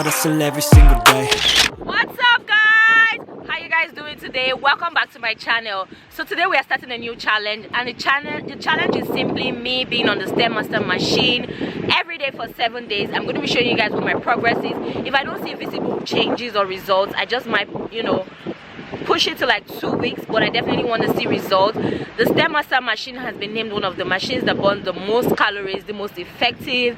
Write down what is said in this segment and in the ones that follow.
out, hustle every single day. What's up, guys? How you guys doing today? Welcome back to my channel. So today we are starting a new challenge, and the challenge is simply me being on the Stairmaster machine every day for 7 days. I'm going to be showing you guys what my progress is. If I don't see visible changes or results, I just might, push it to like 2 weeks, but I definitely want to see results. The Stairmaster machine has been named one of the machines that burn the most calories, the most effective.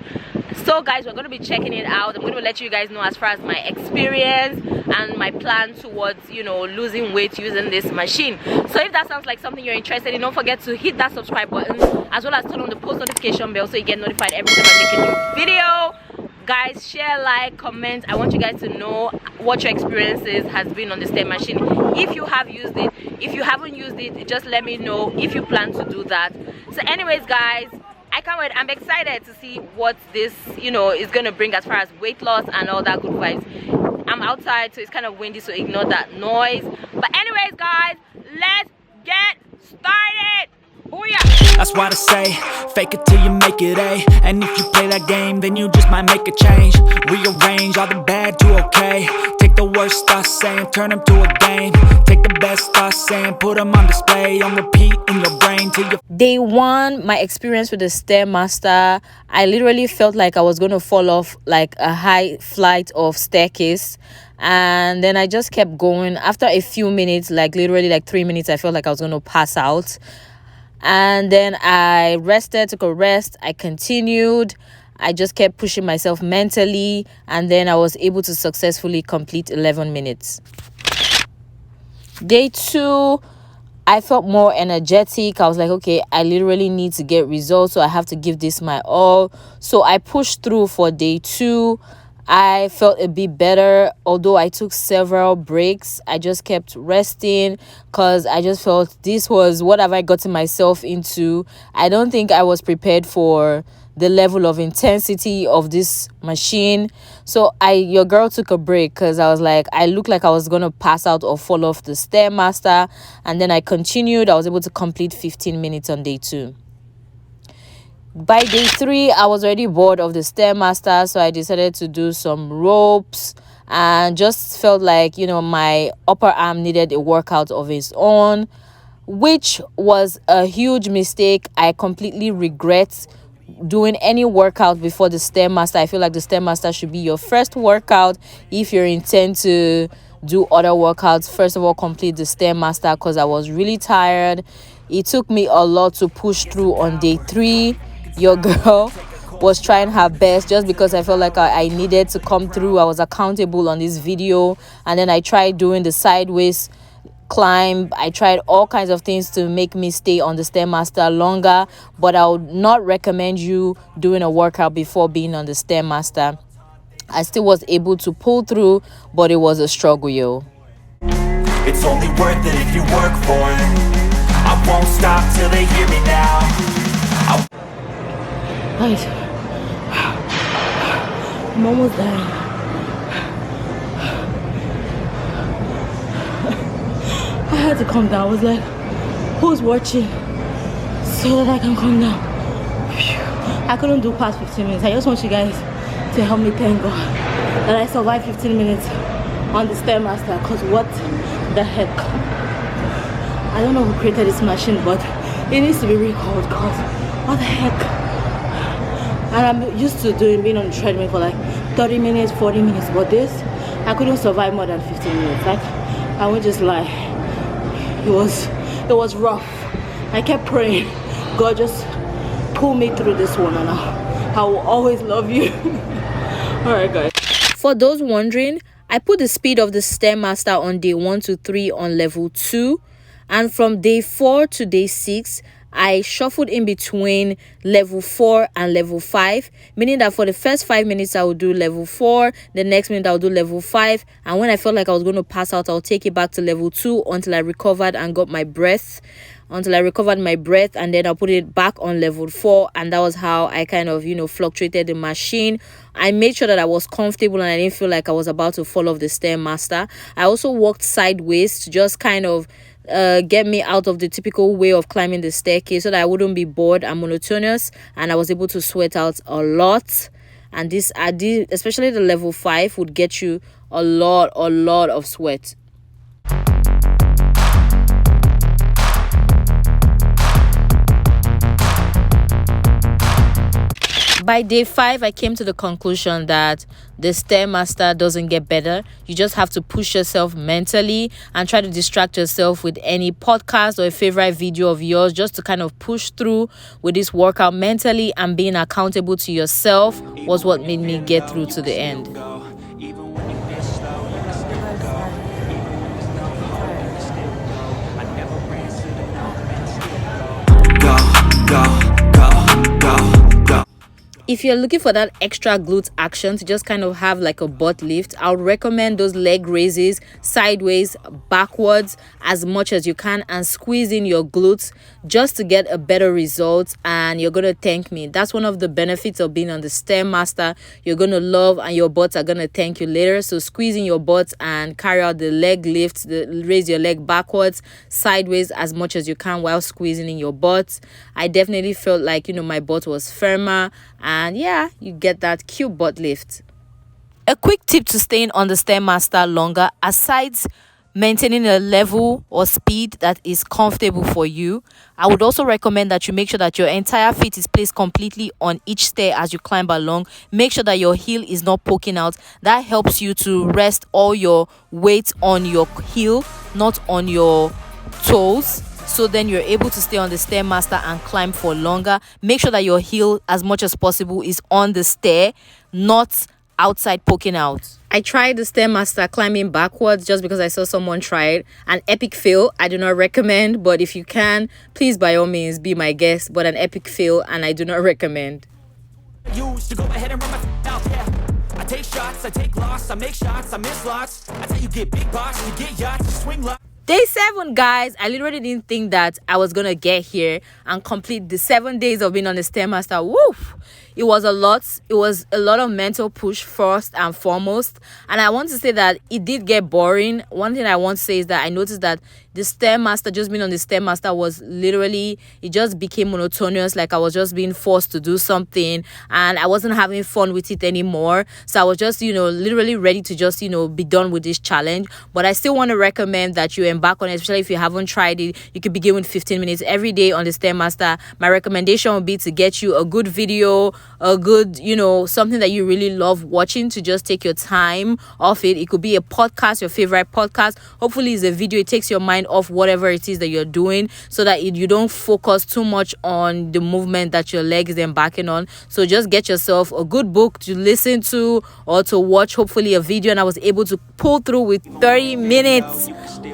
So guys, we're going to be checking it out. I'm going to let you guys know as far as my experience and my plan towards losing weight using this machine. So if that sounds like something you're interested in, don't forget to hit that subscribe button as well as turn on the post notification bell so you get notified every time I make a new video. Guys, share, like, comment. I want you guys to know what your experiences has been on the stair machine. If you have used it, if you haven't used it, just let me know if you plan to do that. So anyways, guys, I can't wait. I'm excited to see what this is gonna bring as far as weight loss and all that good vibes. I'm outside, so it's kind of windy, so ignore that noise. But anyways, guys, let's get started. Booyah! That's why they say, fake it till you make it A. And if you play that game, then you just might make a change. Rearrange all the bad to okay. Take the worst thoughts saying, turn them to a game. Take the best thoughts saying, put them on display, on repeat in your brain till you. Day one, my experience with the Stairmaster, I literally felt like I was going to fall off like a high flight of staircase. And then I just kept going. After a few minutes, like literally like 3 minutes, I felt like I was going to pass out. And then I rested, took a rest. I continued. I just kept pushing myself mentally, and then I was able to successfully complete 11 minutes. Day two, I felt more energetic. I was like, okay, I literally need to get results, so I have to give this my all. So I pushed through for day two. I felt a bit better, although I took several breaks. I just kept resting because I just felt this was what have I gotten myself into. I don't think I was prepared for the level of intensity of this machine. So your girl took a break because I was like, I looked like I was gonna pass out or fall off the Stairmaster, and then I continued. I was able to complete 15 minutes on day two. By day three, I was already bored of the Stairmaster, so I decided to do some ropes and just felt like, my upper arm needed a workout of its own, which was a huge mistake. I completely regret doing any workout before the Stairmaster. I feel like the Stairmaster should be your first workout. If you intend to do other workouts, first of all, complete the Stairmaster because I was really tired. It took me a lot to push through on day three. Your girl was trying her best just because I felt like I needed to come through. I was accountable on this video, and then I tried doing the sideways climb. I tried all kinds of things to make me stay on the Stairmaster longer, but I would not recommend you doing a workout before being on the Stairmaster. I still was able to pull through, but it was a struggle, yo. It's only worth it if you work for it. I won't stop till they hear me now. Guys, I'm almost dying. I had to calm down. I was like, who's watching? So that I can calm down. I couldn't do past 15 minutes. I just want you guys to help me thank God that I survived 15 minutes on the Stairmaster. Because what the heck? I don't know who created this machine, but it needs to be recalled. Because what the heck? And I'm used to being on the treadmill for like 30 minutes, 40 minutes. But this, I couldn't survive more than 15 minutes. Like, I won't just lie. It was rough. I kept praying, God, just pull me through this one, and I will always love you. Alright, guys. For those wondering, I put the speed of the Stairmaster on day 1 to 3 on level 2. And from day 4 to day 6, I shuffled in between level 4 and level 5, meaning that for the first 5 minutes I would do level 4, the next minute I would do level 5, and when I felt like I was going to pass out, I'll take it back to level 2 until I recovered and got my breath, and then I'll put it back on level 4, and that was how I kind of fluctuated the machine. I made sure that I was comfortable and I didn't feel like I was about to fall off the Stairmaster. I also walked sideways to just kind of get me out of the typical way of climbing the staircase so that I wouldn't be bored and monotonous, and I was able to sweat out a lot. and especially the level 5 would get you a lot of sweat. By day 5, I came to the conclusion that the Stairmaster doesn't get better. You just have to push yourself mentally and try to distract yourself with any podcast or a favorite video of yours, just to kind of push through with this workout mentally, and being accountable to yourself was what made me get through to the end. If you're looking for that extra glute action to just kind of have like a butt lift, I would recommend those leg raises, sideways, backwards, as much as you can, and squeeze in your glutes just to get a better result. And you're going to thank me. That's one of the benefits of being on the Stairmaster. You're going to love, and your butts are going to thank you later. So squeeze in your butts and carry out the leg lift, raise your leg backwards, sideways as much as you can while squeezing in your butts. I definitely felt like, my butt was firmer, and yeah, you get that cute butt lift. A quick tip to staying on the Stairmaster longer, aside maintaining a level or speed that is comfortable for you, I would also recommend that you make sure that your entire feet is placed completely on each stair as you climb along. Make sure that your heel is not poking out. That helps you to rest all your weight on your heel, not on your toes. So then you're able to stay on the Stairmaster and climb for longer. Make sure that your heel, as much as possible, is on the stair, not outside poking out. I tried the Stairmaster climbing backwards just because I saw someone try it. An epic fail. I do not recommend, but if you can, please by all means be my guest. But an epic fail, and I do not recommend. Used to go ahead and run my out, yeah. I take shots, I take loss, I make shots, I miss lots. That's how you get big box, you get yachts, you swing lots. Day 7, guys. I literally didn't think that I was gonna get here and complete the 7 days of being on the Stairmaster. Woof! It was a lot. It was a lot of mental push first and foremost. And I want to say that it did get boring. One thing I want to say is that I noticed that the Stairmaster, just being on the Stairmaster, was literally, it just became monotonous. Like I was just being forced to do something, and I wasn't having fun with it anymore. So I was just, literally ready to just, be done with this challenge. But I still want to recommend that you embark on it, especially if you haven't tried it. You could begin with 15 minutes every day on the Stairmaster. My recommendation would be to get you a good video, a good, something that you really love watching, to just take your time off it. It could be a podcast, your favorite podcast. Hopefully it's a video. It takes your mind off whatever it is that you're doing, so that you don't focus too much on the movement that your leg is embarking on. So just get yourself a good book to listen to or to watch, hopefully a video. And I was able to pull through with 30 minutes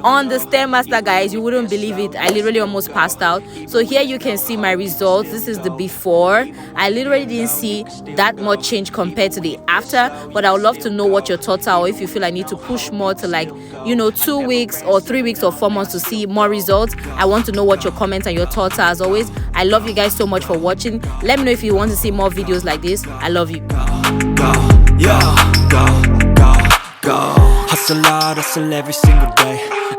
on the Stairmaster, guys. You wouldn't believe it. I literally almost passed out. So here you can see my results. This is the before. I literally didn't see that much change compared to the after, but I would love to know what your thoughts are, or if you feel I need to push more to 2 weeks or 3 weeks or 4 months to see more results. I want to know what your comments and your thoughts are. As always, I love you guys so much for watching. Let me know if you want to see more videos like this. I love you. Go. Hustle hard, hustle every single day.